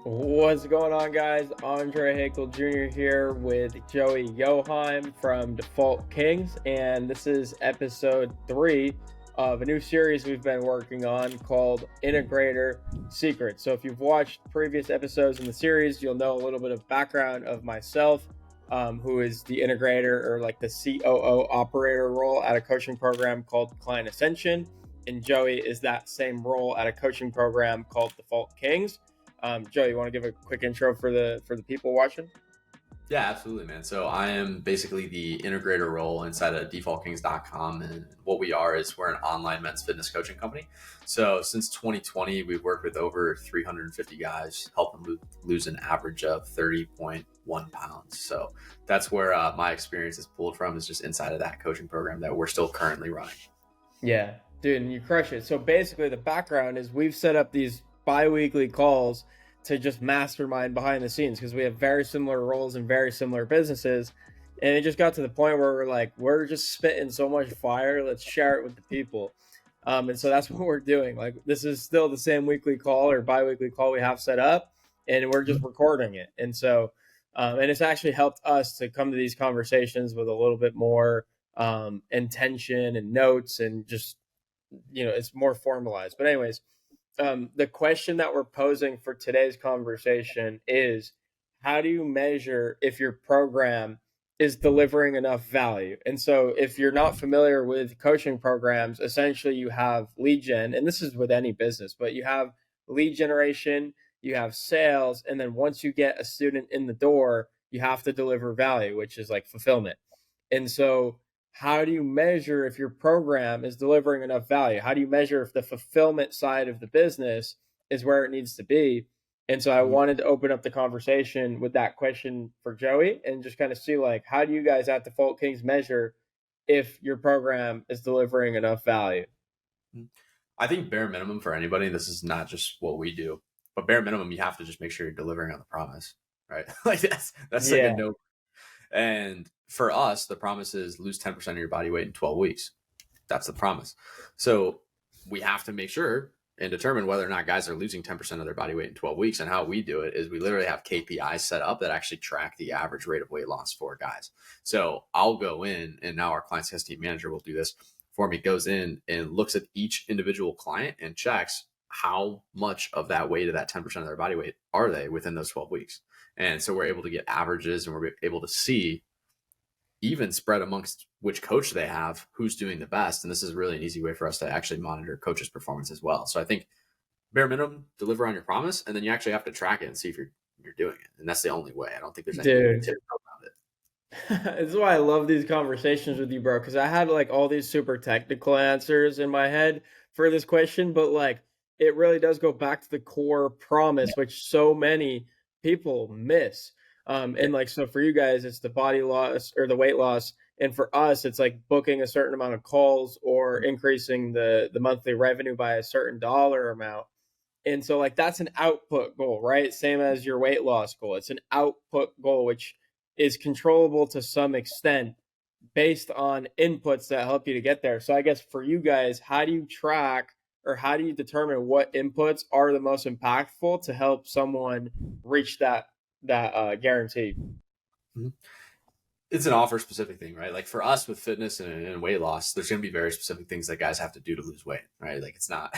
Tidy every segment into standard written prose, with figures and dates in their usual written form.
What's going on, guys? Andre Hakel Jr. here with Joey Joheim from Default Kings, and this is episode 3 of a new series we've been working on called Integrator Secrets. So, if you've watched previous episodes in the series, you'll know a little bit of background of myself, who is the integrator or like the COO operator role at a coaching program called Client Ascension, and Joey is that same role at a coaching program called Default Kings. Joe, you want to give a quick intro for the people watching? Yeah, absolutely, man. So I am basically the integrator role inside of defaultkings.com. And what we are is we're an online men's fitness coaching company. So since 2020, we've worked with over 350 guys, helping them lose an average of 30.1 pounds. So that's where my experience is pulled from, is just inside of that coaching program that we're still currently running. Yeah, dude, and you crush it. So basically, the background is we've set up these bi-weekly calls to just mastermind behind the scenes because we have very similar roles and very similar businesses. And it just got to the point where we're like, we're just spitting so much fire. Let's share it with the people. And so that's what we're doing. Like, this is still the same weekly call or bi-weekly call we have set up, and we're just recording it. And so, and it's actually helped us to come to these conversations with a little bit more intention and notes, and just, it's more formalized. But anyways, the question that we're posing for today's conversation is, how do you measure if your program is delivering enough value? And so if you're not familiar with coaching programs, essentially you have lead gen, and this is with any business, but you have lead generation, you have sales, and then once you get a student in the door, you have to deliver value, which is like fulfillment. And so how do you measure if your program is delivering enough value? How do you measure if the fulfillment side of the business is where it needs to be? And so I wanted to open up the conversation with that question for Joey and just kind of see, like, how do you guys at Default Kings measure if your program is delivering enough value? I think bare minimum for anybody, this is not just what we do, but bare minimum, you have to just make sure you're delivering on the promise, right? Like that's like a Yeah. no. And for us, the promise is lose 10% of your body weight in 12 weeks. That's the promise. So we have to make sure and determine whether or not guys are losing 10% of their body weight in 12 weeks. And how we do it is we literally have KPIs set up that actually track the average rate of weight loss for guys. So I'll go in, and now our client success team manager will do this for me, goes in and looks at each individual client and checks how much of that weight, of that 10% of their body weight, are they within those 12 weeks. And so we're able to get averages, and we're able to see even spread amongst which coach they have, who's doing the best. And this is really an easy way for us to actually monitor coaches' performance as well. So I think bare minimum, deliver on your promise, and then you actually have to track it and see if you're doing it. And that's the only way. I don't think there's any way to Dude, tip around it. this is why I love these conversations with you, bro, because I had like all these super technical answers in my head for this question, but like it really does go back to the core promise, which so many people miss. Yeah. And like, so for you guys, it's the body loss or the weight loss. And for us, it's like booking a certain amount of calls or increasing the monthly revenue by a certain dollar amount. And so, like, that's an output goal, right? Same as your weight loss goal. It's an output goal, which is controllable to some extent based on inputs that help you to get there. So, I guess for you guys, how do you track or how do you determine what inputs are the most impactful to help someone reach that guarantee? Mhm. It's an offer specific thing, right? Like for us with fitness and weight loss, there's going to be very specific things that guys have to do to lose weight, right? Like it's not,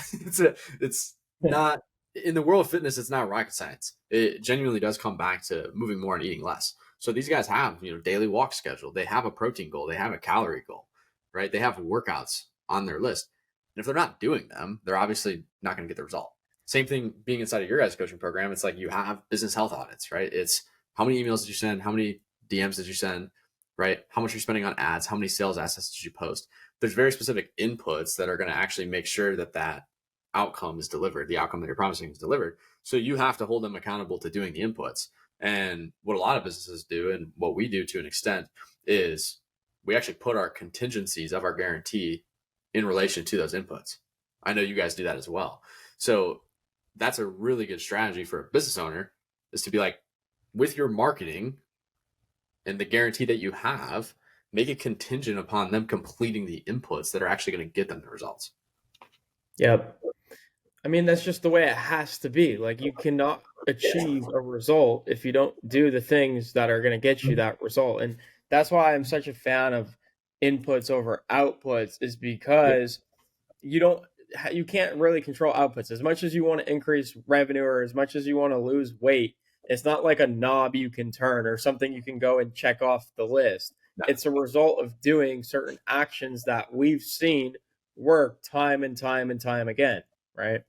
it's not in the world of fitness. It's not rocket science. It genuinely does come back to moving more and eating less. So these guys have, daily walk schedule. They have a protein goal. They have a calorie goal, right? They have workouts on their list. And if they're not doing them, they're obviously not going to get the result. Same thing being inside of your guys' coaching program. It's like you have business health audits, right? It's how many emails did you send? How many DMs did you send? Right? How much you're spending on ads? How many sales assets did you post? There's very specific inputs that are going to actually make sure that that outcome is delivered. The outcome that you're promising is delivered. So you have to hold them accountable to doing the inputs. And what a lot of businesses do, and what we do to an extent, is we actually put our contingencies of our guarantee in relation to those inputs. I know you guys do that as well. So that's a really good strategy for a business owner, is to be like, with your marketing and the guarantee that you have, make it contingent upon them completing the inputs that are actually going to get them the results. Yep. I mean, that's just the way it has to be. Like, you cannot achieve a result if you don't do the things that are going to get you that result. And that's why I'm such a fan of inputs over outputs, is Yep. because you don't you can't really control outputs as much as you want to increase revenue or as much as you want to lose weight. It's not like a knob you can turn or something you can go and check off the list. No, It's a result of doing certain actions that we've seen work time and time and time again, right?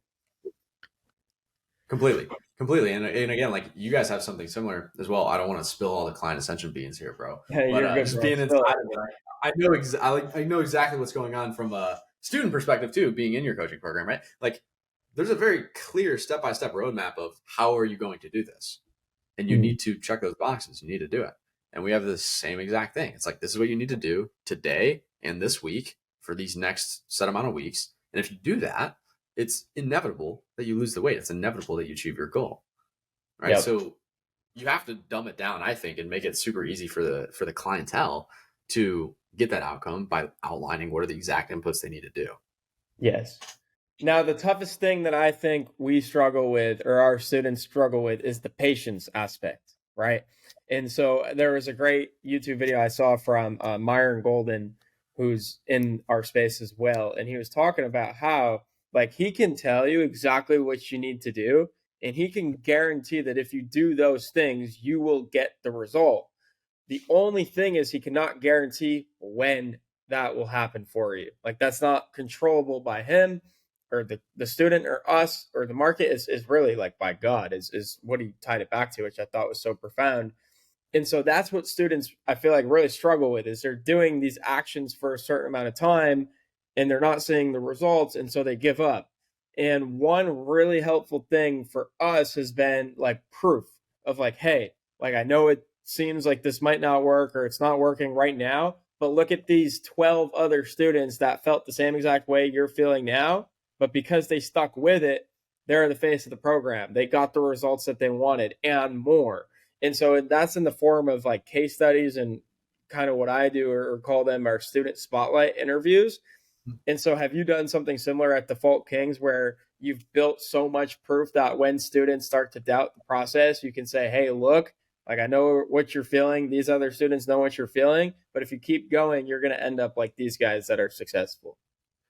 completely, completely. And again, like you guys have something similar as well. I don't want to spill all the client ascension beans here, bro. Hey, But you're good, just bro. being Still, inside of it, I know exactly what's going on from a student perspective too, being in your coaching program, right? Like there's a very clear step by step roadmap of how are you going to do this, and you Mhm. need to check those boxes. You need to do it, and we have the same exact thing. It's like this is what you need to do today and this week for these next set amount of weeks, and if you do that, it's inevitable that you lose the weight. It's inevitable that you achieve your goal, right? Yep. So you have to dumb it down, I think, and make it super easy for the clientele to get that outcome by outlining what are the exact inputs they need to do. Yes. Now, the toughest thing that I think we struggle with, or our students struggle with, is the patience aspect, right? And so there was a great YouTube video I saw from Myron Golden, who's in our space as well. And he was talking about how, like, he can tell you exactly what you need to do. And he can guarantee that if you do those things, you will get the result. The only thing is he cannot guarantee when that will happen for you. Like, that's not controllable by him or the student or us or the market, is really like by God, is what he tied it back to, which I thought was so profound. And so that's what students, I feel like, really struggle with, is they're doing these actions for a certain amount of time and they're not seeing the results, and so they give up. And one really helpful thing for us has been like proof of, like, hey, like, I know it seems like this might not work or it's not working right now, but look at these 12 other students that felt the same exact way you're feeling now, but because they stuck with it, they're the face of the program. They got the results that they wanted and more. And so that's in the form of like case studies and kind of what I do, or call them our student spotlight interviews. And so have you done something similar at Default Kings, where you've built so much proof that when students start to doubt the process, you can say, hey, look, like, I know what you're feeling. These other students know what you're feeling. But if you keep going, you're going to end up like these guys that are successful.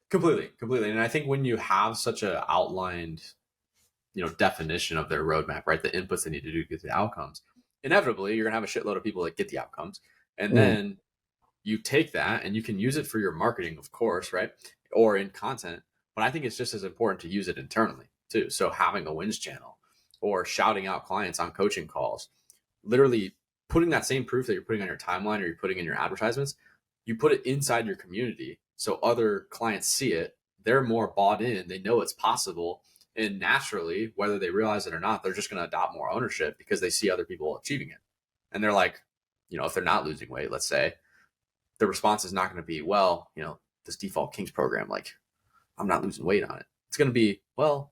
Completely, completely. And I think when you have such a outlined, definition of their roadmap, right? The inputs they need to do to get the outcomes. Inevitably, you're gonna have a shitload of people that get the outcomes, and Mm. then you take that and you can use it for your marketing, of course, right? Or in content. But I think it's just as important to use it internally too. So having a wins channel or shouting out clients on coaching calls, literally putting that same proof that you're putting on your timeline or you're putting in your advertisements, you put it inside your community so other clients see it. They're more bought in. They know it's possible. And naturally, whether they realize it or not, they're just going to adopt more ownership because they see other people achieving it. And they're like, if they're not losing weight, let's say, the response is not going to be, well, this Default Kings program, like, I'm not losing weight on it. It's going to be, well,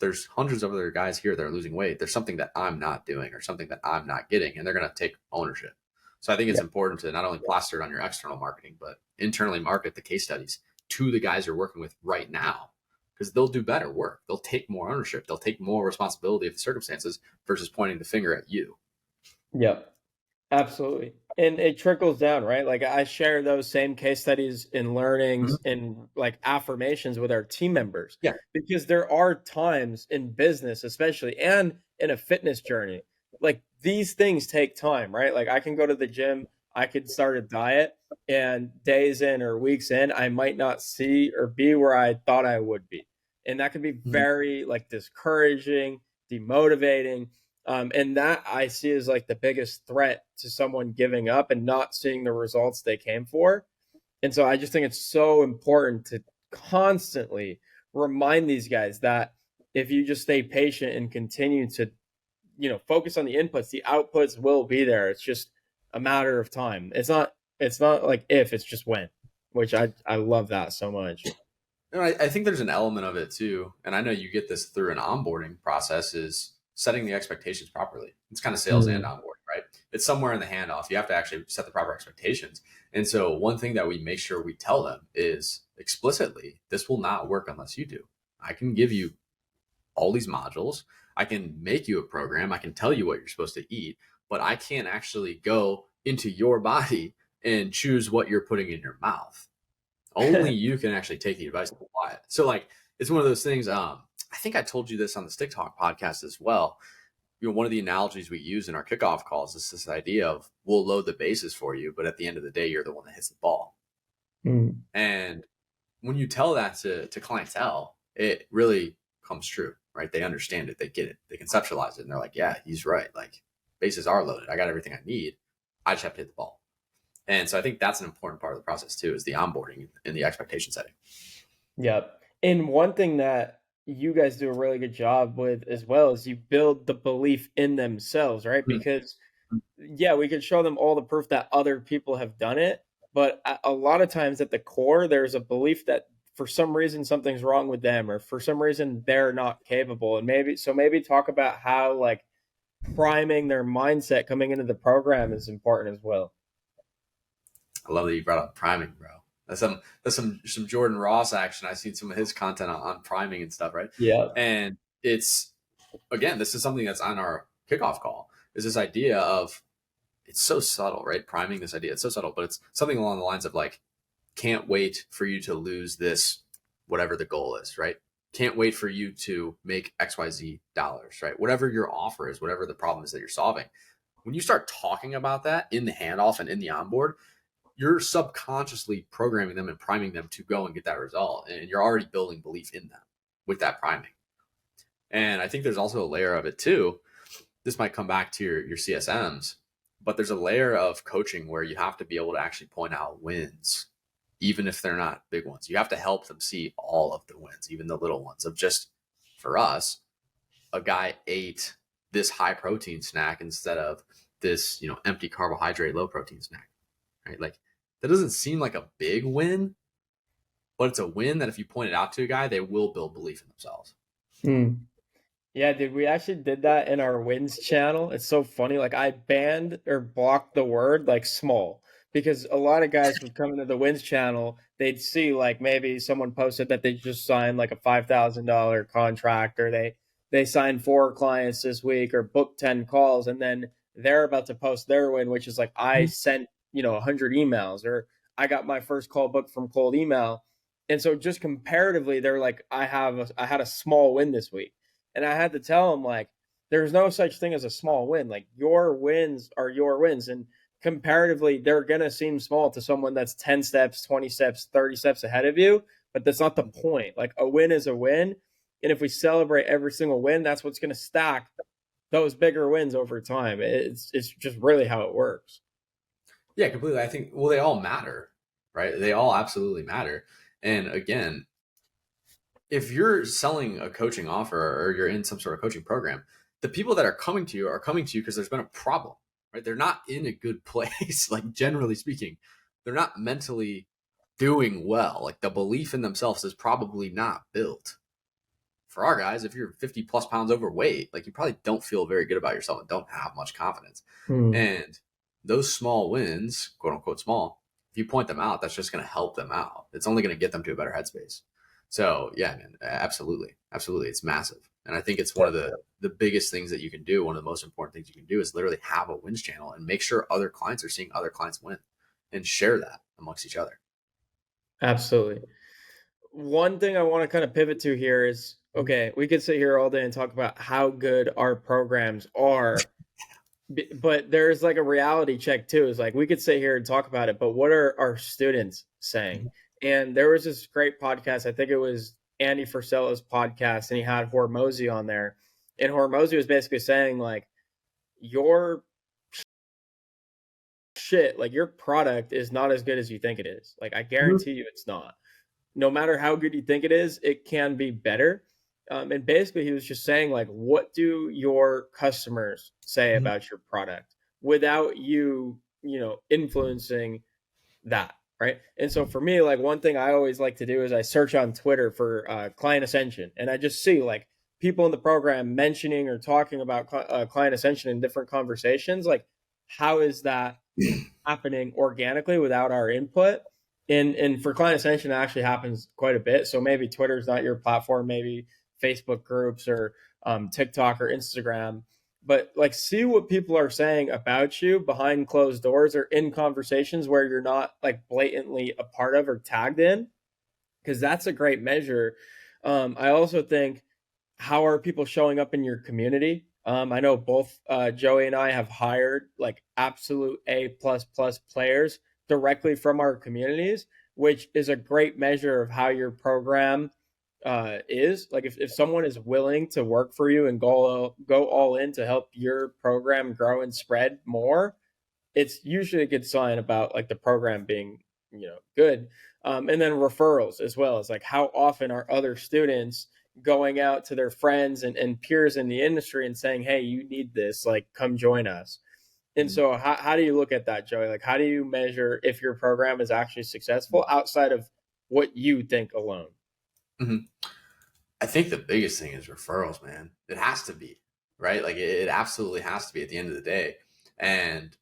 there's hundreds of other guys here that are losing weight. There's something that I'm not doing or something that I'm not getting, and they're going to take ownership. So I think it's Yeah. important to not only plaster it on your external marketing, but internally market the case studies to the guys you're working with right now, because they'll do better work. They'll take more ownership. They'll take more responsibility of the circumstances versus pointing the finger at you. Yep. Absolutely. And it trickles down, right? Like, I share those same case studies and learnings Mhm. and like affirmations with our team members, Yeah. because there are times in business, especially, and in a fitness journey, like, these things take time, right? Like, I can go to the gym, I could start a diet, and days in or weeks in, I might not see or be where I thought I would be. And that can be Mhm. very like discouraging, demotivating, and that I see as like the biggest threat to someone giving up and not seeing the results they came for. And so I just think it's so important to constantly remind these guys that if you just stay patient and continue to, focus on the inputs, the outputs will be there. It's just a matter of time. It's not like if, it's just when, which I love that so much. I think there's an element of it too, and I know you get this through an onboarding process, is setting the expectations properly. It's kind of sales and Mm. onboarding, right? It's somewhere in the handoff. You have to actually set the proper expectations. And so one thing that we make sure we tell them is explicitly, this will not work unless you do. I can give you all these modules. I can make you a program. I can tell you what you're supposed to eat, but I can't actually go into your body and choose what you're putting in your mouth. Only you can actually take the advice and apply it. So like, it's one of those things. I think I told you this on the Stick Talk podcast as well. One of the analogies we use in our kickoff calls is this idea of we'll load the bases for you, but at the end of the day, you're the one that hits the ball. And when you tell that to clientele, it really comes true, right? They understand it. They get it. They conceptualize it. And they're like, yeah, he's right. Like, bases are loaded. I got everything I need. I just have to hit the ball. And so I think that's an important part of the process too, is the onboarding and the expectation setting. Yep. And one thing that you guys do a really good job with as well is you build the belief in themselves, right? Because yeah, we can show them all the proof that other people have done it, but a lot of times at the core, there's a belief that for some reason something's wrong with them, or for some reason they're not capable. And maybe talk about how like priming their mindset coming into the program is important as well. I love that you brought up priming, bro. That's some Jordan Ross action. I've seen some of his content on priming and stuff, right? Yeah. And it's, again, this is something that's on our kickoff call, is this idea of, it's so subtle, right? Priming, this idea, it's so subtle, but it's something along the lines of like, can't wait for you to lose this, whatever the goal is, right? Can't wait for you to make XYZ dollars, right? Whatever your offer is, whatever the problem is that you're solving. When you start talking about that in the handoff and in the onboard, you're subconsciously programming them and priming them to go and get that result. And you're already building belief in them with that priming. And I think there's also a layer of it too. This might come back to your CSMs, but there's a layer of coaching where you have to be able to actually point out wins, even if they're not big ones. You have to help them see all of the wins, even the little ones of just, for us, a guy ate this high protein snack instead of this, empty carbohydrate, low protein snack, right? Like, that doesn't seem like a big win, but it's a win that if you point it out to a guy, they will build belief in themselves. Yeah, dude, we actually did that in our wins channel. It's so funny. Like I banned or blocked the word like small, because a lot of guys would come into the wins channel, they'd see like maybe someone posted that they just signed like a $5,000 contract, or they signed 4 clients this week or booked 10 calls, and then they're about to post their win, which is like I sent 100 emails, or I got my first call booked from cold email. And so just comparatively, they're like, I had a small win this week. And I had to tell them, like, there's no such thing as a small win. Like, your wins are your wins. And comparatively, they're going to seem small to someone that's 10 steps, 20 steps, 30 steps ahead of you. But that's not the point. Like, a win is a win. And if we celebrate every single win, that's what's going to stack those bigger wins over time. It's just really how it works. Yeah, completely. I think, well, they all matter, right? They all absolutely matter. And again, if you're selling a coaching offer or you're in some sort of coaching program, the people that are coming to you because there's been a problem, right? They're not in a good place. Like, generally speaking, they're not mentally doing well. Like, the belief in themselves is probably not built. For our guys, if you're 50 plus pounds overweight, like, you probably don't feel very good about yourself and don't have much confidence. And those small wins, quote unquote small, if you point them out, that's just going to help them out. It's only going to get them to a better headspace. So yeah, man, absolutely. It's massive. And I think it's one of the biggest things that you can do. One of the most important things you can do is literally have a wins channel and make sure other clients are seeing other clients win and share that amongst each other. Absolutely. One thing I want to kind of pivot to here is, okay, we could sit here all day and talk about how good our programs are, but there's like a reality check too. Is like, we could sit here and talk about it, but what are our students saying? And there was this great podcast, I think it was Andy Frisella's podcast, and he had Hormozy on there. And Hormozy was basically saying, like, your shit, like, your product is not as good as you think it is. Like, I guarantee you it's not. No matter how good you think it is, it can be better. And basically, he was just saying, like, what do your customers say about your product without you, influencing that, right? And so for me, like, one thing I always like to do is I search on Twitter for client ascension, and I just see like people in the program mentioning or talking about client ascension in different conversations. Like, how is that happening organically without our input? And for client ascension, it actually happens quite a bit. So maybe Twitter's not your platform. Maybe Facebook groups or TikTok or Instagram, but like see what people are saying about you behind closed doors or in conversations where you're not like blatantly a part of or tagged in, because that's a great measure. I also think, how are people showing up in your community? I know both Joey and I have hired like absolute A plus plus players directly from our communities, which is a great measure of how your program is. Like if someone is willing to work for you and go all in to help your program grow and spread more, it's usually a good sign about like the program being, good. And then referrals as well, as like how often are other students going out to their friends and peers in the industry and saying, hey, you need this, like come join us. And Mhm. so how do you look at that, Joey? Like how do you measure if your program is actually successful outside of what you think alone? Mhm. I think the biggest thing is referrals, man. It has to be, right? Like it absolutely has to be at the end of the day. And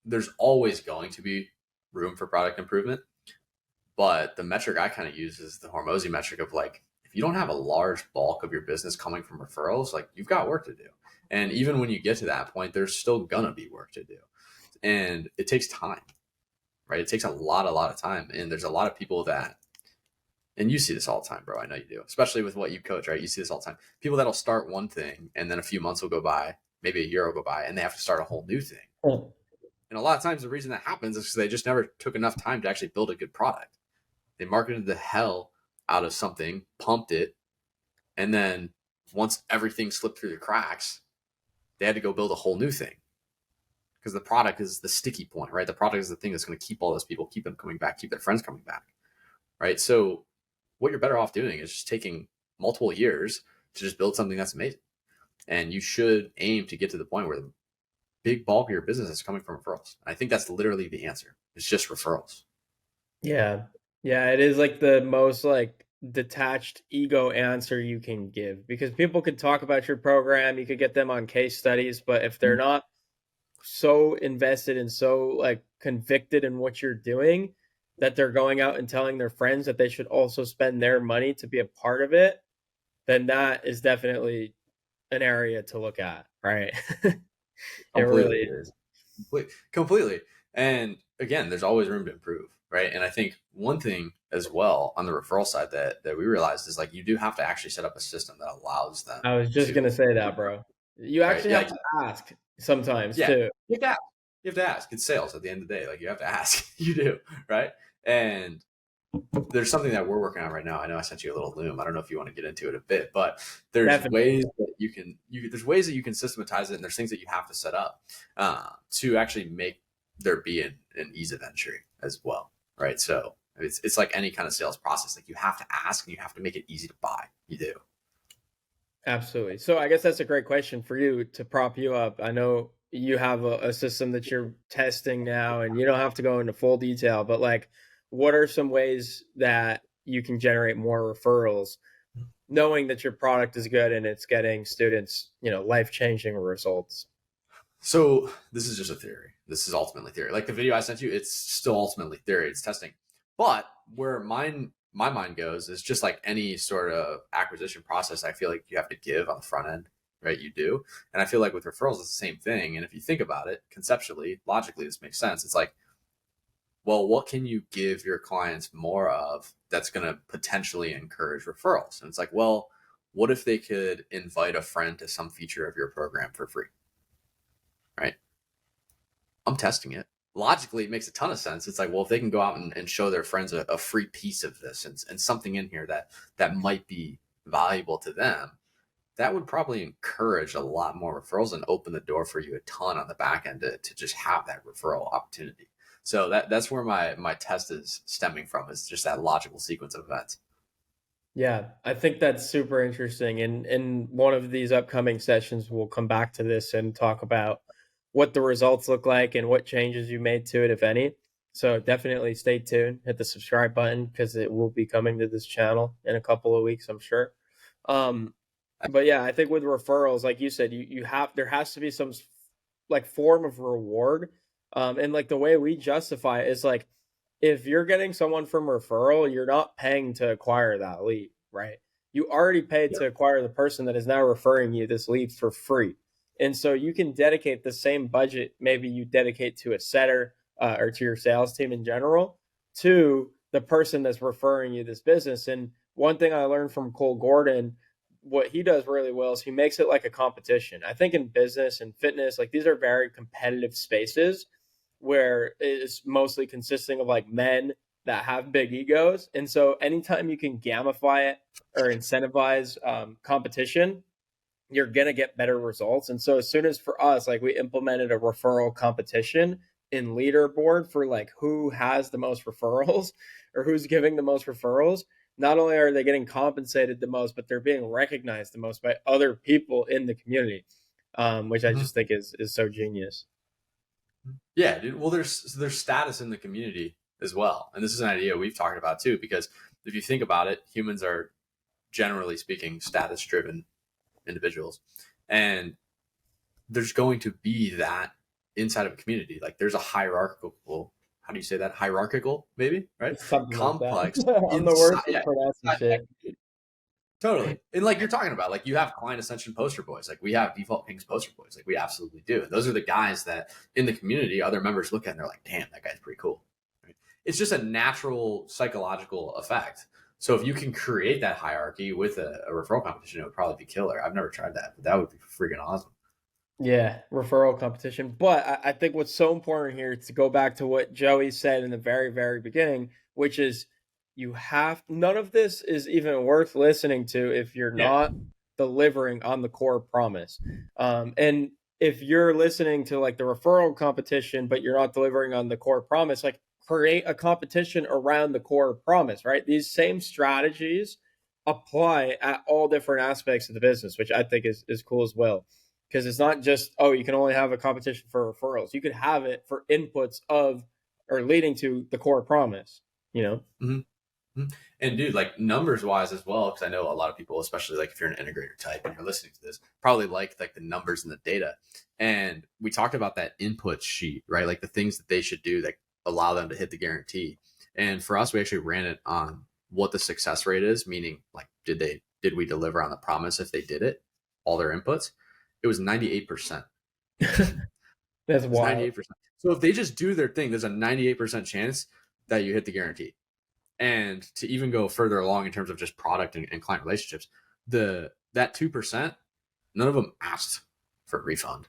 there's always going to be room for product improvement. But the metric I kind of use is the Hormozy metric of like, if you don't have a large bulk of your business coming from referrals, like you've got work to do. And even when you get to that point, there's still gonna be work to do. And it takes time, right? It takes a lot of time. And there's a lot of people that, and you see this all the time, bro. I know you do, especially with what you coach, right? You see this all the time. People that'll start one thing and then a few months will go by, maybe a year will go by, and they have to start a whole new thing. Oh, And a lot of times the reason that happens is because they just never took enough time to actually build a good product. They marketed the hell out of something, pumped it, and then once everything slipped through the cracks, they had to go build a whole new thing because the product is the sticky point, right? The product is the thing that's going to keep all those people, keep them coming back, keep their friends coming back, right? So what you're better off doing is just taking multiple years to just build something that's amazing. And you should aim to get to the point where the big bulk of your business is coming from referrals. And I think that's literally the answer. It's just referrals. yeah. Yeah, it is like the most like detached ego answer you can give, because people could talk about your program, you could get them on case studies, but if they're not so invested and so like convicted in what you're doing that they're going out and telling their friends that they should also spend their money to be a part of it, then that is definitely an area to look at, right? It really Completely. is. Completely. And again, there's always room to improve, right? And I think one thing as well on the referral side that we realized is like you do have to actually set up a system that allows them I was just to, gonna say that, bro. You right? actually Yeah, have like, to ask sometimes yeah, too. you have to ask. You have to ask. It's sales at the end of the day. Like you have to ask. You do, right? And there's something that we're working on right now. I know I sent you a little loom. I don't know if you want to get into it a bit, but there's Definitely. ways that there's ways that you can systematize it, and there's things that you have to set up to actually make there be an ease of entry as well, right? So it's like any kind of sales process. Like you have to ask, and you have to make it easy to buy. You do. Absolutely. So I guess that's a great question for you to prop you up. I know you have a system that you're testing now, and you don't have to go into full detail, but like, what are some ways that you can generate more referrals, knowing that your product is good and it's getting students, life changing results? So this is just a theory. This is ultimately theory. Like the video I sent you, it's still ultimately theory. It's testing. But where my mind goes is just like any sort of acquisition process. I feel like you have to give on the front end, right? You do, and I feel like with referrals, it's the same thing. And if you think about it conceptually, logically, this makes sense. It's like, well, what can you give your clients more of that's going to potentially encourage referrals? And it's like, well, what if they could invite a friend to some feature of your program for free, right? I'm testing it. Logically, it makes a ton of sense. It's like, well, if they can go out and show their friends a free piece of this and something in here that might be valuable to them, that would probably encourage a lot more referrals and open the door for you a ton on the back end to just have that referral opportunity. So that's where my test is stemming from, is just that logical sequence of events. Yeah, I think that's super interesting. And in one of these upcoming sessions, we'll come back to this and talk about what the results look like and what changes you made to it, if any. So definitely stay tuned, hit the subscribe button because it will be coming to this channel in a couple of weeks, I'm sure. Um, but yeah, I think with referrals, like you said, you have there has to be some like form of reward. And like the way we justify it is like, if you're getting someone from referral, you're not paying to acquire that lead, right? you already paid Yeah. to acquire the person that is now referring you this lead for free. And so you can dedicate the same budget, maybe you dedicate to a setter or to your sales team in general, to the person that's referring you this business. And one thing I learned from Cole Gordon, what he does really well is he makes it like a competition. I think in business and fitness, like these are very competitive spaces where it's mostly consisting of like men that have big egos. And so anytime you can gamify it or incentivize competition, you're going to get better results. And so as soon as for us, like we implemented a referral competition in leaderboard for like who has the most referrals or who's giving the most referrals, not only are they getting compensated the most, but they're being recognized the most by other people in the community, which I Mhm. just think is so genius. Yeah, dude. Well, there's status in the community as well, and this is an idea we've talked about too. Because if you think about it, humans are generally speaking status driven individuals, and there's going to be that inside of a community. Like there's a hierarchical, well, how do you say that? Hierarchical, maybe, right? It's something like that. Complex I'm the worst inside. at Yeah, pronouncing shit. totally. And like you're talking about, like you have client ascension poster boys, like we have default pings poster boys, like we absolutely do. And those are the guys that in the community, other members look at and they're like, damn, that guy's pretty cool. Right? It's just a natural psychological effect. So if you can create that hierarchy with a referral competition, it would probably be killer. I've never tried that, but that would be freaking awesome. Yeah, referral competition. But I think what's so important here is to go back to what Joey said in the very, very beginning, which is you have none of this is even worth listening to if you're Yeah. not delivering on the core promise. And if you're listening to like the referral competition, but you're not delivering on the core promise, like create a competition around the core promise, right? These same strategies apply at all different aspects of the business, which I think is cool as well, because it's not just, oh, you can only have a competition for referrals. You could have it for inputs of or leading to the core promise, you know? Mm-hmm. And dude, like numbers wise as well, because I know a lot of people, especially like if you're an integrator type and you're listening to this, probably like the numbers and the data. And we talked about that input sheet, right? Like the things that they should do that allow them to hit the guarantee. And for us, we actually ran it on what the success rate is, meaning like did we deliver on the promise if they did it, all their inputs? It was 98%. That's It's wild. 98%. So if they just do their thing, there's a 98% chance that you hit the guarantee. And to even go further along in terms of just product and client relationships, that 2%, none of them asked for a refund,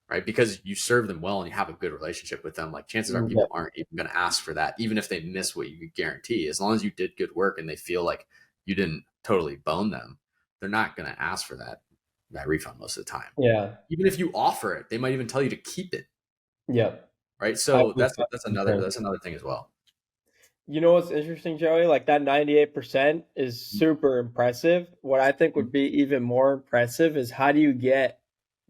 right? Because you serve them well and you have a good relationship with them. Like chances are Yeah. people aren't even going to ask for that, even if they miss what you could guarantee. As long as you did good work and they feel like you didn't totally bone them, they're not going to ask for that refund most of the time. Yeah. Even if you offer it, they might even tell you to keep it, Yeah. right? I So think that's another thing as well. you know what's interesting, Joey? Like that 98% is super impressive. What I think would be even more impressive is how do you get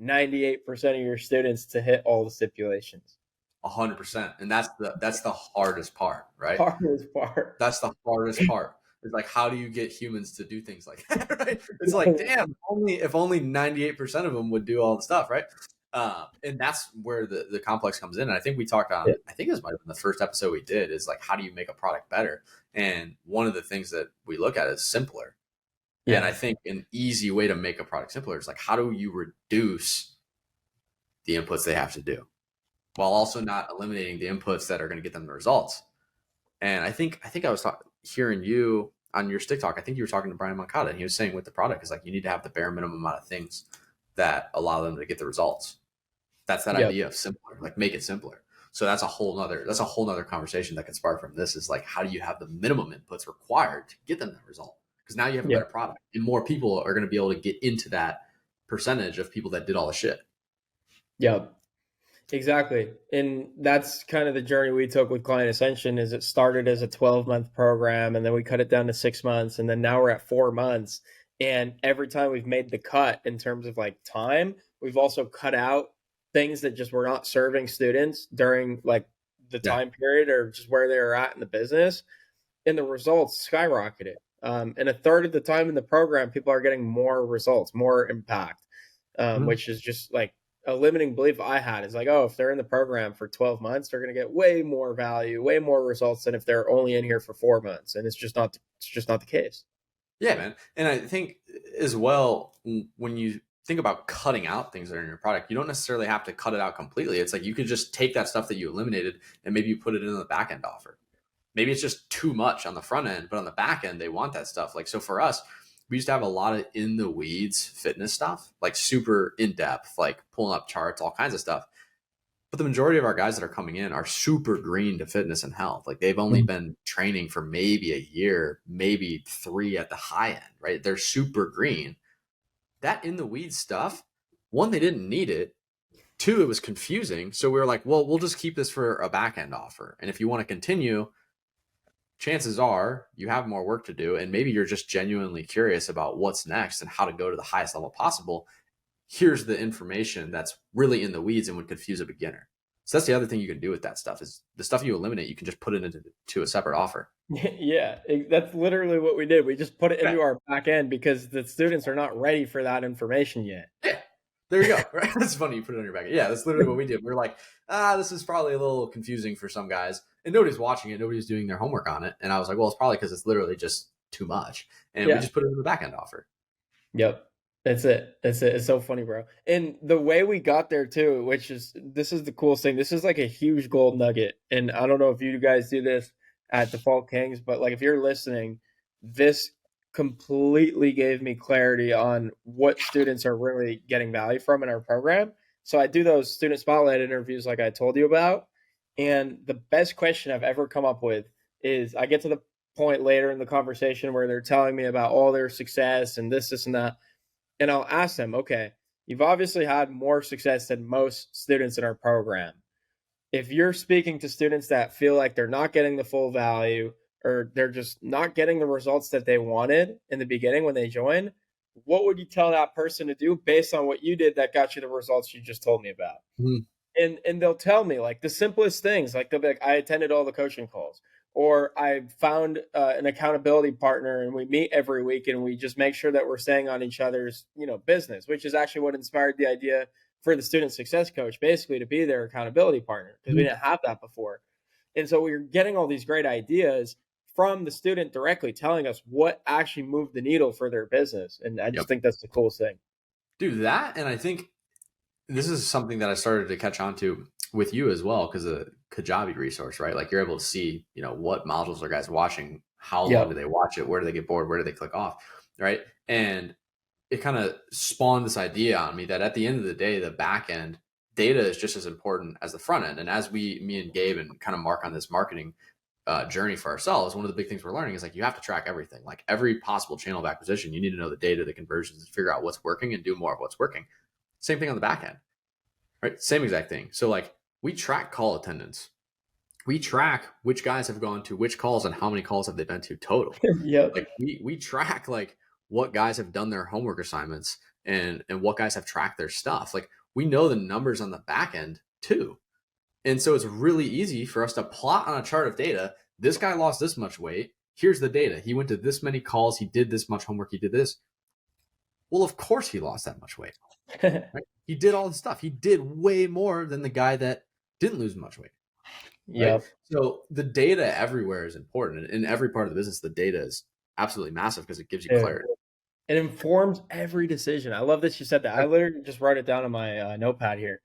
98% of your students to hit all the stipulations? 100%, and that's the hardest part, right? Hardest part. That's the hardest part. It's like how do you get humans to do things like that, right? It's like damn, if only 98% of them would do all the stuff, right? And that's where the complex comes in. And I think we talked Yeah. on, I think this might have been the first episode we did, is like how do you make a product better? And one of the things that we look at is simpler. And I Yeah. think an easy way to make a product simpler is like how do you reduce the inputs they have to do while also not eliminating the inputs that are going to get them the results. And I think I was hearing you on your stick talk. I think you were talking to Brian Moncada, and he was saying with the product is like you need to have the bare minimum amount of things that allow them to get the results. That's that Yeah. idea of simpler, like make it simpler. So that's a whole nother conversation that can spark from this is like how do you have the minimum inputs required to get them that result? Because now you have a Yeah. better product, and more people are going to be able to get into that percentage of people that did all the shit. Yeah. Exactly. And that's kind of the journey we took with Client Ascension is it started as a 12-month program and then we cut it down to 6 months and then now we're at 4 months. And every time we've made the cut in terms of like time, we've also cut out things that just were not serving students during like the Yeah. time period or just where they were at in the business. And the results skyrocketed. And a third of the time in the program, people are getting more results, more impact, Mhm. which is just like a limiting belief I had is like, oh, if they're in the program for 12 months, they're going to get way more value, way more results than if they're only in here for 4 months. And it's just not the case. Yeah, man. And I think as well, when you think about cutting out things that are in your product, you don't necessarily have to cut it out completely. It's like you could just take that stuff that you eliminated and maybe you put it in the back end offer. Maybe it's just too much on the front end, but on the back end, they want that stuff. Like, so for us, we used to have a lot of in the weeds fitness stuff, like super in depth, like pulling up charts, all kinds of stuff. But the majority of our guys that are coming in are super green to fitness and health. Like they've only been training for maybe a year, maybe 3 at the high end, right? They're super green. That in the weeds stuff, one, they didn't need it. Two, it was confusing. So we were like, well, we'll just keep this for a back end offer. And if you want to continue, chances are you have more work to do. And maybe you're just genuinely curious about what's next and how to go to the highest level possible. Here's the information that's really in the weeds and would confuse a beginner. So that's the other thing you can do with that stuff is the stuff you eliminate, you can just put it into a separate offer. Yeah, that's literally what we did. We just put it Okay. into our back end because the students are not ready for that information yet. Yeah. There you go. Right. That's funny. You put it on your back. Yeah, that's literally what we did. We are like, this is probably a little confusing for some guys. And nobody's watching it. Nobody's doing their homework on it. And I was like, well, it's probably because it's literally just too much. And we Yeah. just put it in the back end offer. Yep. That's it. That's it. It's so funny, bro. And the way we got there too, which is this is the coolest thing. This is like a huge gold nugget. And I don't know if you guys do this at Default Kings, but like if you're listening, this completely gave me clarity on what students are really getting value from in our program. So I do those student spotlight interviews like I told you about. And the best question I've ever come up with is I get to the point later in the conversation where they're telling me about all their success and this, and that. And I'll ask them, okay, you've obviously had more success than most students in our program. If you're speaking to students that feel like they're not getting the full value or they're just not getting the results that they wanted in the beginning when they join, what would you tell that person to do based on what you did that got you the results you just told me about? Mhm. And they'll tell me like the simplest things, like they'll be like, I attended all the coaching calls, or I found an accountability partner, and we meet every week, and we just make sure that we're staying on each other's business, which is actually what inspired the idea for the student success coach, basically to be their accountability partner because we didn't have that before. And so we were getting all these great ideas from the student directly telling us what actually moved the needle for their business, and I just Yep. think that's the coolest thing. Do that. And I think this is something that I started to catch on to with you as well because of Kajabi resource, right? Like you're able to see, what modules are guys watching, how long do Yep. they watch it, where do they get bored, where do they click off, right? And it kind of spawned this idea on me that at the end of the day, the back end data is just as important as the front end. And as me and Gabe and kind of Mark on this marketing journey for ourselves, one of the big things we're learning is like you have to track everything, like every possible channel of acquisition. You need to know the data, the conversions, and figure out what's working and do more of what's working. Same thing on the back end, right? Same exact thing. So like we track call attendance. We track which guys have gone to which calls and how many calls have they been to total. Yep. Like we track like what guys have done their homework assignments and what guys have tracked their stuff. Like we know the numbers on the back end too. And so it's really easy for us to plot on a chart of data. This guy lost this much weight. Here's the data. He went to this many calls. He did this much homework. He did this. Well, of course he lost that much weight. Right? He did all this stuff. He did way more than the guy that didn't lose much weight. Right. Yep. So the data everywhere is important. In every part of the business, the data is absolutely massive because it gives you Dude. clarity. It informs every decision. I love that you said that. I literally just wrote it down on my notepad here,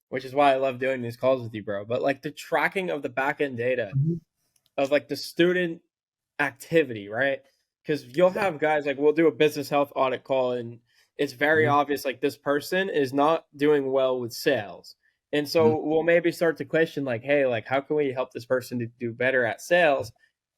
which is why I love doing these calls with you, bro. But like the tracking of the back end data Mhm. of like the student activity, right? Because you'll Yeah. have guys like we'll do a business health audit call, and it's very Mhm. obvious like this person is not doing well with sales. And Mhm. so we'll maybe start to question like, hey, like how can we help this person to do better at sales?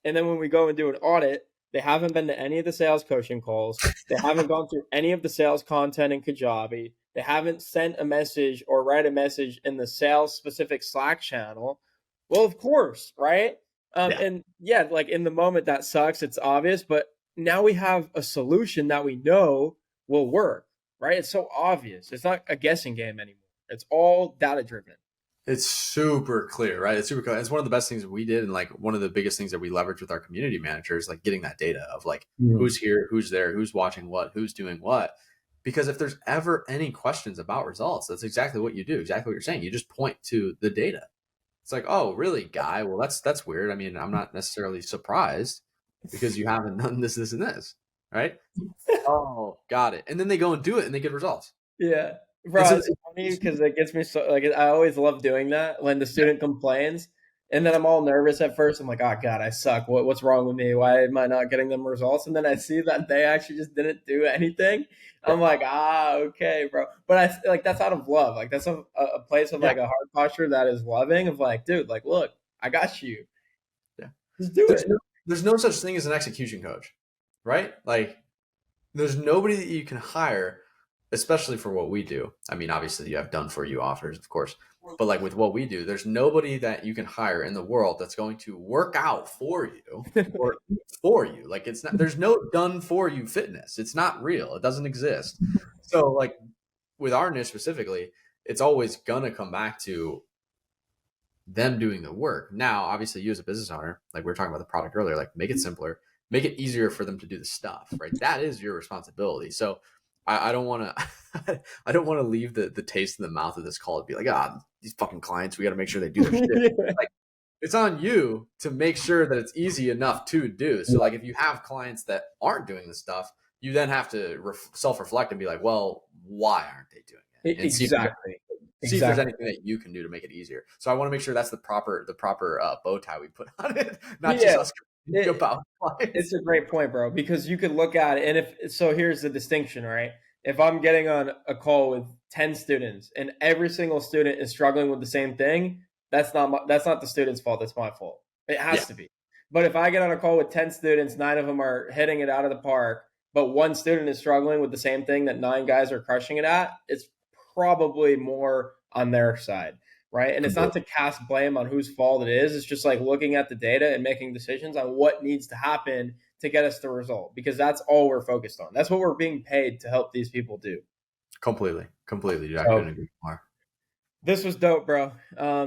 And then when we go and do an audit, they haven't been to any of the sales coaching calls. They haven't gone through any of the sales content in Kajabi. They haven't sent a message or write a message in the sales specific Slack channel. Well, of course, right? Yeah. And yeah, like in the moment that sucks, it's obvious, but now we have a solution that we know will work, right? It's so obvious. It's not a guessing game anymore. It's all data driven. It's super clear, right? It's super clear. It's one of the best things we did. And like one of the biggest things that we leverage with our community managers, like getting that data of like who's here, who's there, who's watching what, who's doing what. Because if there's ever any questions about results, that's exactly what you do. Exactly what you're saying. You just point to the data. It's like, oh, really, guy? Well, that's weird. I mean, I'm not necessarily surprised. because you haven't done this, this, and this, right? Oh, got it. And then they go and do it and they get results. Yeah. And Bro, so it's funny because it gets me so like I always love doing that when the student complains and then I'm all nervous at first. I'm like, oh God, I suck. What's wrong with me? Why am I not getting them results? And then I see that they actually just didn't do anything. yeah, I'm like, okay, bro. But I like that's out of love. Like that's a place of yeah, like a heart posture that is loving of like, dude, like look, I got you. yeah. Just do There's it. no, there's no such thing as an execution coach, right? Like there's nobody that you can hire, especially for what we do. I mean, obviously you have done for you offers, of course, but like with what we do, there's nobody that you can hire in the world that's going to work out for you or eat for you. Like it's not, there's no done for you fitness. It's not real. It doesn't exist. So like with our niche specifically, it's always gonna come back to them doing the work. Now, obviously, you as a business owner, like we were talking about the product earlier, like make it simpler, make it easier for them to do the stuff, right? That is your responsibility. So I don't want to, I don't want to leave the taste in the mouth of this call and be like, these fucking clients, we got to make sure they do their shit. Like it's on you to make sure that it's easy enough to do. So like if you have clients that aren't doing the stuff, you then have to self-reflect and be like, well, why aren't they doing it? And Exactly. see if there's Exactly. anything that you can do to make it easier. So I want to make sure that's the proper bow tie we put on it, not just Yeah. us It, about It's clients. a great point, bro, because you could look at it, and if so, here's the distinction, right? If I'm getting on a call with 10 students and every single student is struggling with the same thing, that's not the student's fault. That's my fault. It Yeah, has to be. But if I get on a call with 10 students, 9 of them are hitting it out of the park, but one student is struggling with the same thing that 9 guys are crushing it at, it's probably more on their side, right? And it's not completely. to cast blame on whose fault it is. It's just like looking at the data and making decisions on what needs to happen to get us the result because that's all we're focused on. That's what we're being paid to help these people do. Completely, dude. I couldn't So agree more. this was dope, bro.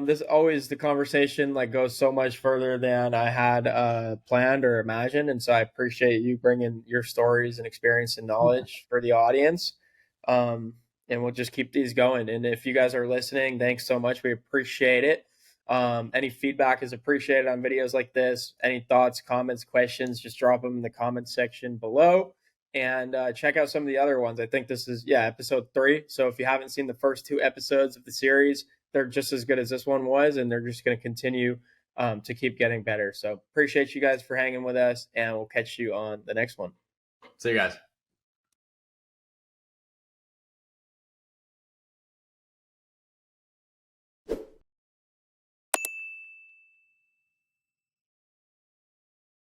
This always the conversation like goes so much further than I had planned or imagined, and so I appreciate you bringing your stories and experience and knowledge for the audience. Um, and we'll just keep these going. And if you guys are listening, thanks so much. We appreciate it. Any feedback is appreciated on videos like this. Any thoughts, comments, questions, just drop them in the comments section below and check out some of the other ones. I think this is episode 3. So if you haven't seen the first 2 episodes of the series, they're just as good as this one was, and they're just going to continue to keep getting better. So appreciate you guys for hanging with us, and we'll catch you on the next one. See you guys.